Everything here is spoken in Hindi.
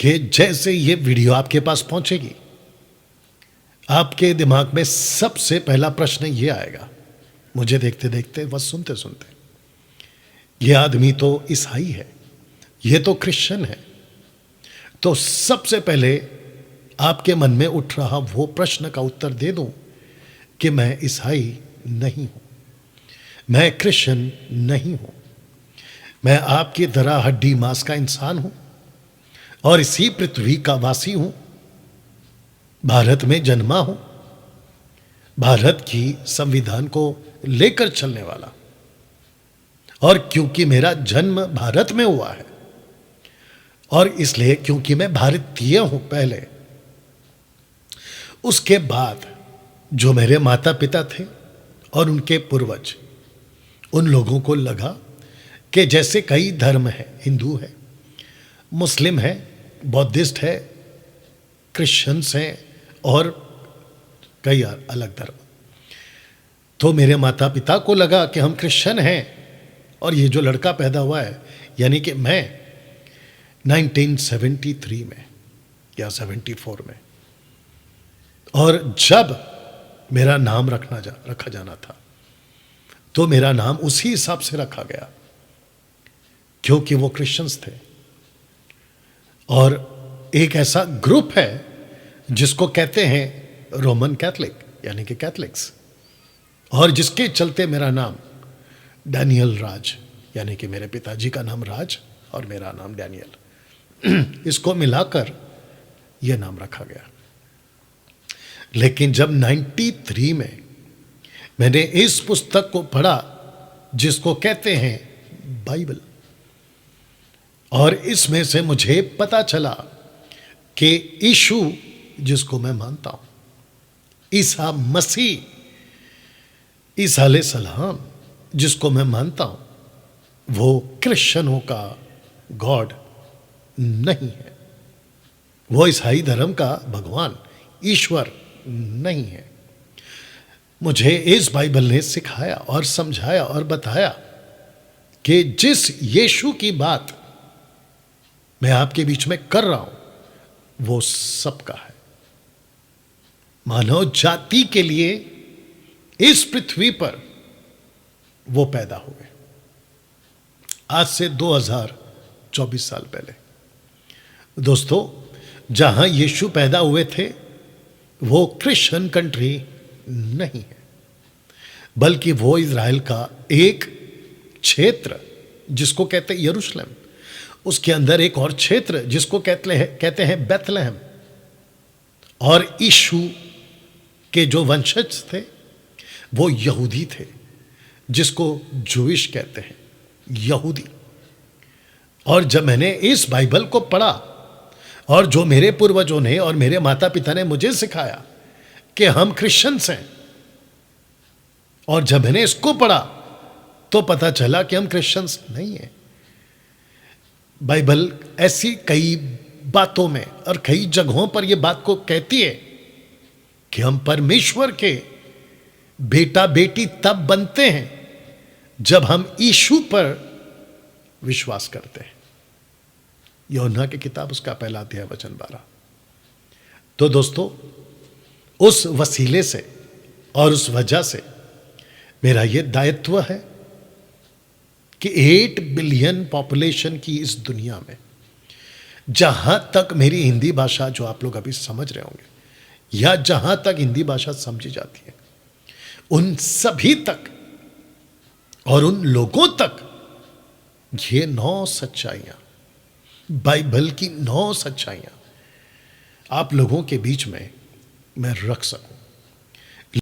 कि जैसे ये वीडियो आपके पास पहुंचेगी, आपके दिमाग में सबसे पहला प्रश्न ये आएगा, मुझे देखते देखते बस सुनते सुनते, ये आदमी तो ईसाई है, ये तो क्रिश्चियन है। तो सबसे पहले आपके मन में उठ रहा वो प्रश्न का उत्तर दे दूं कि मैं ईसाई नहीं हूं, मैं क्रिश्चियन नहीं हूं, मैं आपकी तरह हड्डी मांस का इंसान हूं और इसी पृथ्वी का वासी हूं, भारत में जन्मा हूं, भारत की संविधान को लेकर चलने वाला। और क्योंकि मेरा जन्म भारत में हुआ है और इसलिए क्योंकि मैं भारतीय हूं पहले, उसके बाद जो मेरे माता पिता थे और उनके पूर्वज, उन लोगों को लगा कि जैसे कई धर्म है, हिंदू है, मुस्लिम है, बौद्धिस्ट है, क्रिश्चियंस हैं और कई अलग धर्म, तो मेरे माता पिता को लगा कि हम क्रिश्चियन हैं और ये जो लड़का पैदा हुआ है, यानी कि मैं 1973 में या 74 में, और जब मेरा नाम रखा जाना था तो मेरा नाम उसी हिसाब से रखा गया क्योंकि वो क्रिश्चियंस थे। और एक ऐसा ग्रुप है जिसको कहते हैं रोमन कैथलिक, यानी कि कैथलिक्स, और जिसके चलते मेरा नाम डैनियल राज, यानी कि मेरे पिताजी का नाम राज और मेरा नाम डैनियल, इसको मिलाकर यह नाम रखा गया। लेकिन जब 93 में मैंने इस पुस्तक को पढ़ा जिसको कहते हैं बाइबल, और इसमें से मुझे पता चला कि यीशु जिसको मैं मानता हूं, ईसा मसीह, ईसा अलैहिस्सलाम जिसको मैं मानता हूं, वो क्रिश्चियनों का गॉड नहीं है, वो ईसाई धर्म का भगवान ईश्वर नहीं है। मुझे इस बाइबल ने सिखाया और समझाया और बताया कि जिस यीशु की बात मैं आपके बीच में कर रहा हूं वो सबका है, मानव जाति के लिए इस पृथ्वी पर वो पैदा हुए आज से 2024 साल पहले। दोस्तों, जहां यीशु पैदा हुए थे वो क्रिश्चियन कंट्री नहीं है, बल्कि वो इज़राइल का एक क्षेत्र जिसको कहते हैं यरूशलेम, उसके अंदर एक और क्षेत्र जिसको कहते हैं बेथलेहम, और यीशु के जो वंशज थे वो यहूदी थे, जिसको जूविश कहते हैं, यहूदी। और जब मैंने इस बाइबल को पढ़ा और जो मेरे पूर्वजों ने और मेरे माता पिता ने मुझे सिखाया कि हम क्रिश्चियंस हैं, और जब मैंने इसको पढ़ा तो पता चला कि हम क्रिश्चियंस नहीं हैं। बाइबल ऐसी कई बातों में और कई जगहों पर यह बात को कहती है कि हम परमेश्वर के बेटा बेटी तब बनते हैं जब हम यीशु पर विश्वास करते हैं। यूहन्ना की किताब उसका पहला अध्याय वचन 12। तो दोस्तों, उस वसीले से और उस वजह से मेरा यह दायित्व है कि 8 बिलियन पॉपुलेशन की इस दुनिया में, जहां तक मेरी हिंदी भाषा, जो आप लोग अभी समझ रहे होंगे, या जहां तक हिंदी भाषा समझी जाती है, उन सभी तक और उन लोगों तक ये 9 सच्चाइयां, बाइबल की 9 सच्चाइयां आप लोगों के बीच में मैं रख सकूं।